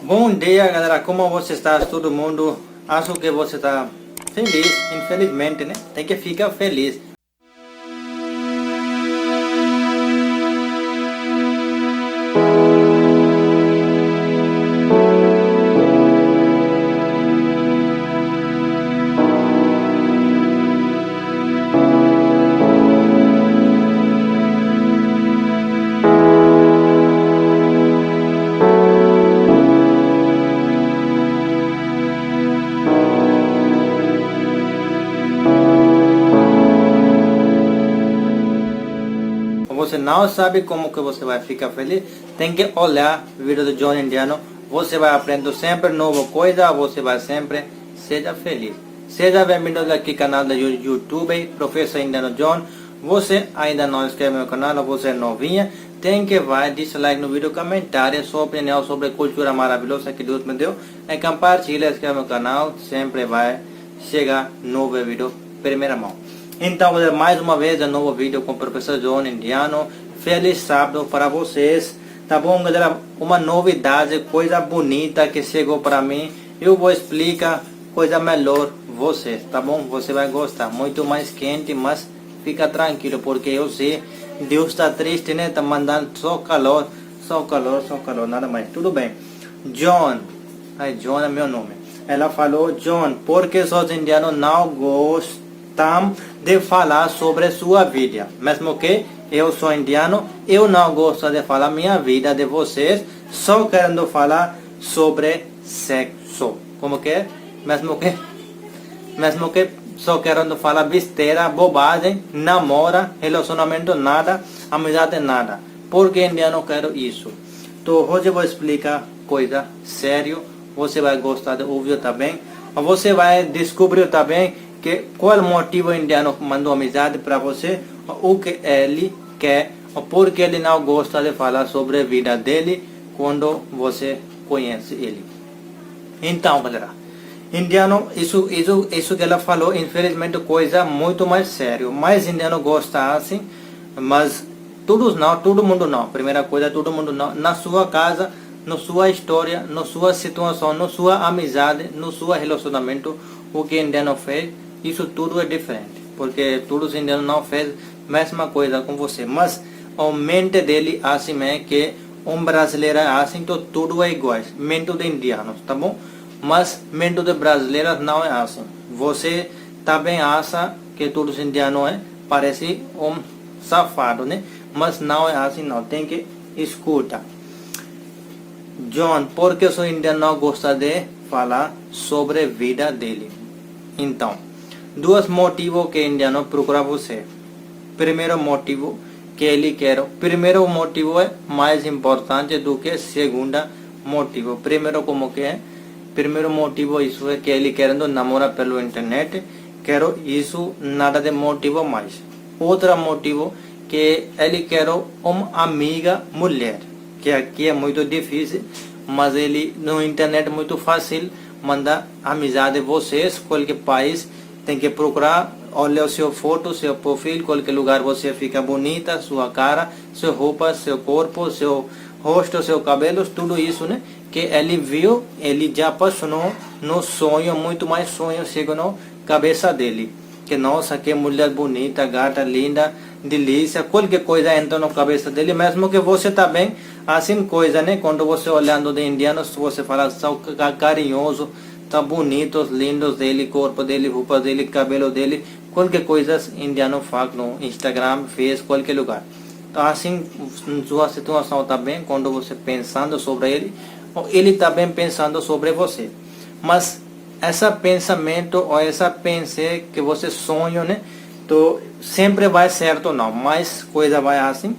Bom dia, galera. Como você está? Todo mundo? Acho que você está feliz. Infelizmente, né? Tem que ficar feliz. Você não sabe como que você vai ficar feliz, tem que olhar o vídeo do John Indiano. Você vai aprender sempre nova coisa, você vai sempre seja feliz. Seja bem-vindo aqui ao canal do YouTube, Professor Indiano John. Você ainda não inscreve no meu canal, você é novinha, tem que vai dislike no vídeo, comentário, sua opinião sobre a cultura maravilhosa que Deus me deu. E compartilha, inscreve no canal, sempre vai chegar novo vídeo primeira mão. Então, mais uma vez, um novo vídeo com o professor John Indiano. Feliz sábado para vocês. Tá bom, galera? Uma novidade, coisa bonita que chegou para mim. Eu vou explicar coisa melhor vocês, tá bom? Você vai gostar. Muito mais quente, mas fica tranquilo, porque eu sei, Deus está triste, né? Tá mandando só calor, nada mais. Tudo bem. John, John é meu nome. Ela falou, John, por que os indianos não gostam de falar sobre sua vida? Mesmo que eu sou indiano, eu não gosto de falar minha vida de vocês, só querendo falar sobre sexo. Como que é? Mesmo que só querendo falar besteira, bobagem, namora, relacionamento nada, amizade nada. Porque indiano quero isso? Então hoje eu vou explicar coisa sério, você vai gostar de ouvir também, você vai descobrir também qual motivo o indiano mandou amizade para você, o que ele quer, ou porque ele não gosta de falar sobre a vida dele quando você conhece ele. Então, galera, indiano, isso que ela falou, infelizmente, coisa muito mais sério. Mas indiano gosta assim, mas todo mundo não. Primeira coisa, todo mundo não. Na sua casa, na sua história, na sua situação, na sua amizade, no seu relacionamento, o que indiano fez, isso tudo é diferente, porque todos os indianos não fez a mesma coisa com você, mas a mente dele assim é que brasileiro é assim, então tudo é igual, mente de indianos, tá bom? Mas mente de brasileiros não é assim. Você também acha que todos os indianos parece safado, né? Mas não é assim, não, tem que escutar. John, por que o indiano não gosta de falar sobre a vida dele? Então, dois motivos que o indiano procura você. Primeiro motivo que ele quer. Primeiro motivo é mais importante do que segundo motivo. Primeiro como que é? Primeiro motivo isso é que ele querendo namorar pelo internet. Quero isso, nada de motivo mais. Outro motivo que ele quer uma amiga mulher. Que aqui é muito difícil, mas ele no internet é muito fácil mandar amizade de vocês, qualquer país. Tem que procurar, olha o seu foto, seu perfil, qualquer lugar você fica bonita, sua cara, sua roupa, seu corpo, seu rosto, seu cabelo, tudo isso, né? Que ele viu, ele já apaixonou no sonho, muito mais sonho chega na cabeça dele. Que nossa, que mulher bonita, gata, linda, delícia, qualquer coisa entra na cabeça dele, mesmo que você também, assim coisa, né? Quando você olhando de indianos, você fala, são carinhoso, tá bonitos, lindos dele, corpo dele, roupa dele, cabelo dele, qualquer coisa indiano faz no Instagram, fez qualquer lugar. Então assim, sua situação também, quando você pensando sobre ele também pensando sobre você. Mas esse pensamento ou essa pense que você sonha, né? Então sempre vai certo não, mas coisa vai assim,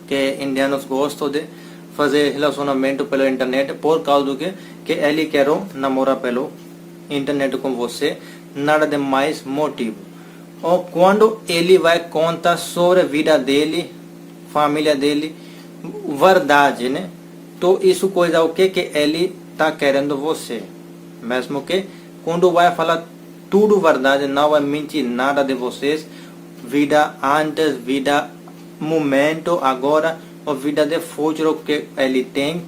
que indianos gostam de fazer relacionamento pela internet por causa do que ele quer namorar pelo internet com você, nada de mais motivo. Ou quando ele vai contar sobre a vida dele, família dele, verdade, né? Então isso coisa o que ele tá querendo você, mesmo que quando vai falar tudo verdade, não vai mentir nada de vocês, vida antes, vida momento agora, a vida de futuro que ele tem,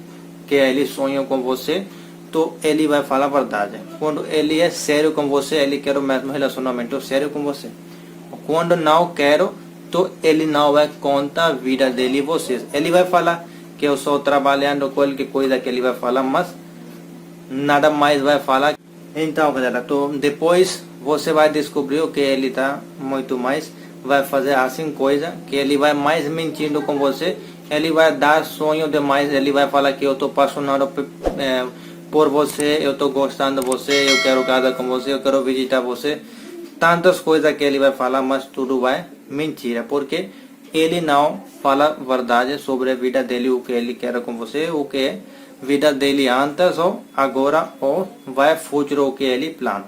que ele sonha com você, então ele vai falar a verdade. Quando ele é sério com você, ele quer o mesmo relacionamento sério com você. Quando não quero, então ele não vai contar a vida dele e vocês. Ele vai falar que eu estou trabalhando, qualquer coisa que ele vai falar, mas nada mais vai falar. Então, galera, então, depois você vai descobrir o que ele tá muito mais, vai fazer assim coisa, que ele vai mais mentindo com você, ele vai dar sonho demais, ele vai falar que eu tô apaixonado por você, eu tô gostando de você, eu quero casar com você, eu quero visitar você. Tantas coisas que ele vai falar, mas tudo vai mentira, porque ele não fala verdade sobre a vida dele, o que ele quer com você, o que é vida dele antes ou agora ou vai futuro, o que ele plana.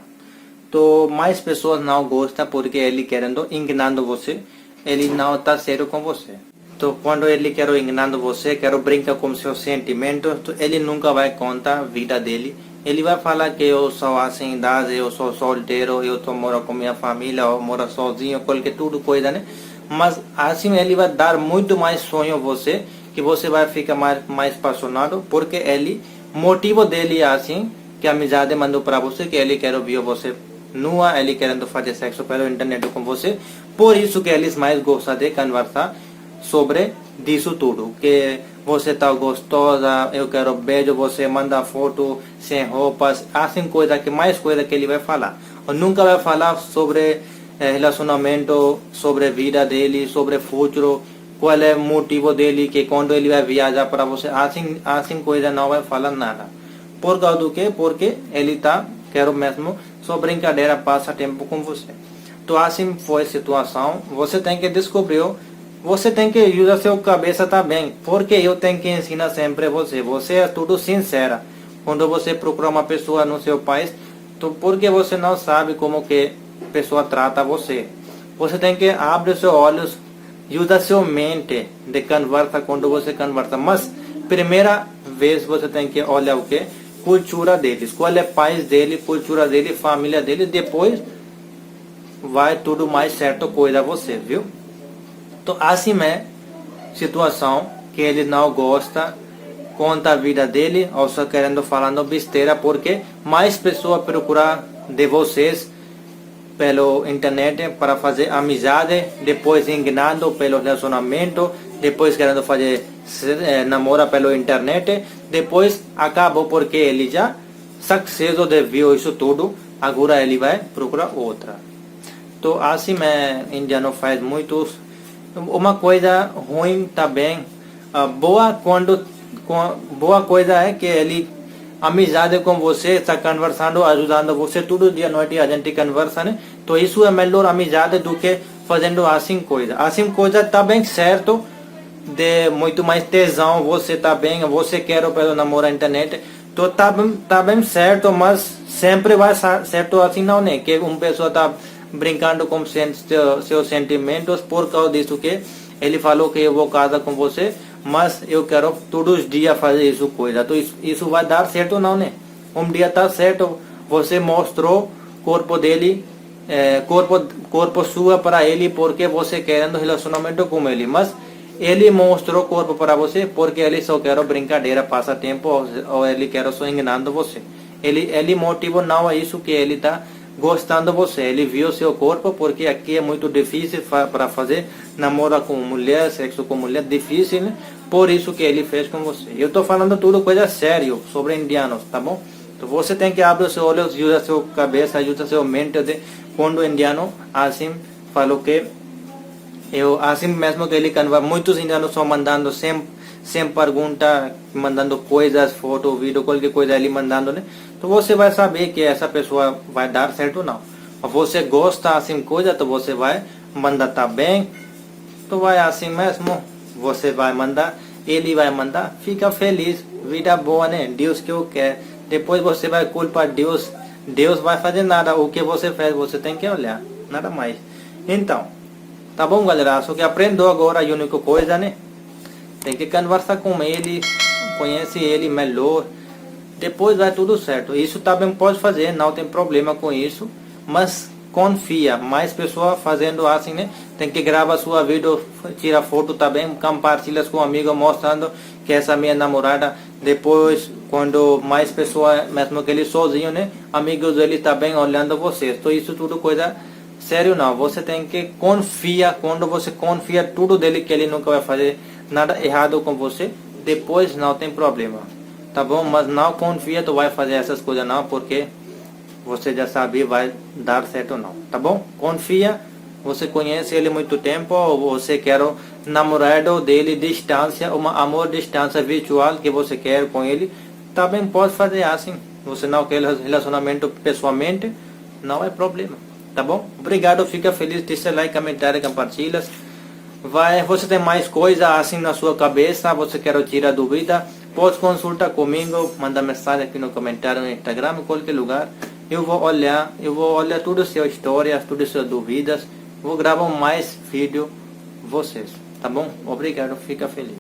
Então mais pessoas não gostam porque ele querendo enganando você, ele não está sério com você. Então quando ele quer enganando você, quer brincar com seus sentimentos, então, ele nunca vai contar a vida dele. Ele vai falar que eu sou assim idade, eu sou solteiro, eu moro com minha família, eu moro sozinho, qualquer tudo coisa, né? Mas assim ele vai dar muito mais sonho a você, que você vai ficar mais apaixonado, porque ele, motivo dele é assim, que a amizade mandou para você, que ele quer ver você nua, ele querendo fazer sexo pela internet com você, por isso que eles mais gostam de conversar sobre disso tudo, que você tá gostosa, eu quero beijo, você manda foto sem roupas, assim coisa que mais coisa que ele vai falar. Eu nunca vai falar sobre relacionamento, sobre vida dele, sobre futuro, qual é o motivo dele, que quando ele vai viajar para você, assim coisa não vai falar nada. Por causa do que? Porque ele tá, quero mesmo, só brincadeira, passa tempo com você. Então assim foi a situação, você tem que descobrir, você tem que usar sua cabeça também, porque eu tenho que ensinar sempre você é tudo sincera. Quando você procura uma pessoa no seu país, porque você não sabe como que a pessoa trata você. Você tem que abrir seus olhos, usa sua mente de conversa quando você conversa. Mas primeira vez você tem que olhar o que? Cultura deles, qual é o país dele, cultura dele, família dele, depois vai tudo mais certo coisa a você, viu? Então assim é situação que ele não gosta, conta a vida dele, ou só querendo falando besteira, porque mais pessoas procuram de vocês pela internet para fazer amizade, depois enganando pelo relacionamento, depois querendo fazer namoro pela internet, depois acabou porque ele já sucesso de viu isso tudo, agora ele vai procurar outra. Então assim indiano faz muitos. Uma coisa ruim também, boa coisa é que ele amizade com você, está conversando, ajudando você todo dia, noite a gente conversa, né? Então isso é melhor amizade do que fazendo assim coisa tá bem certo, de muito mais tesão, você tá bem, você quer pelo namoro na internet, então tá bem certo, mas sempre vai certo assim não, né? Que uma pessoa tá brincando com seus sentimentos por causa disso, que ele falou que eu vou casar com você, mas eu quero todos os dias fazer isso coisa. Então isso vai dar certo não, né? Um dia tá certo, você mostrou corpo dele, corpo sua para ele porque você querendo relacionamento com ele, mas ele mostrou corpo para você porque ele só quer brincadeira, passatempo, ou ele quer só enganando você. Ele motivo não é isso, que ele tá gostando de você, ele viu seu corpo, porque aqui é muito difícil para fazer namoro com mulher, sexo com mulher, difícil, né? Por isso que ele fez com você. Eu estou falando tudo coisa sério sobre indianos, tá bom? Então você tem que abrir seus olhos, usar sua cabeça, usar sua mente, de quando o indiano assim falou que eu assim mesmo que ele conversa, muitos indianos estão mandando sem pergunta, mandando coisas, foto, vídeo, qualquer coisa ele mandando, né? Então você vai saber que essa pessoa vai dar certo ou não. Você gosta assim coisa, então você vai mandar também. Então vai assim mesmo, você vai mandar, ele vai mandar, fica feliz, vida boa, né? Deus que eu quero. Depois você vai culpar Deus, Deus vai fazer nada, o que você fez, você tem que olhar, nada mais. Então, tá bom, galera? Só que aprendeu agora a única coisa, né? Tem que conversar com ele, conhece ele melhor, depois vai tudo certo. Isso também pode fazer, não tem problema com isso, mas confia, mais pessoas fazendo assim, né? Tem que gravar sua vídeo, tira foto também, compartilha com um amigo mostrando que essa minha namorada, depois, quando mais pessoas, mesmo que ele sozinho, né? Amigos dele tá bem olhando você. Então isso tudo coisa sério não. Você tem que confiar, quando você confia tudo dele que ele nunca vai fazer nada errado com você, depois não tem problema. Tá bom? Mas não confia, tu vai fazer essas coisas não, porque você já sabe vai dar certo ou não. Tá bom? Confia. Você conhece ele há muito tempo, ou você quer o namorado dele distância, uma amor distância virtual que você quer com ele, também pode fazer assim. Você não quer relacionamento pessoalmente, não é problema. Tá bom? Obrigado, fica feliz, deixa like, comentário, compartilha. Você tem mais coisa assim na sua cabeça, você quer tirar dúvida, pode consultar comigo, manda mensagem aqui no comentário no Instagram, em qualquer lugar. Eu vou olhar todas as suas histórias, todas as suas dúvidas. Vou gravar mais vídeo vocês, tá bom? Obrigado, fica feliz.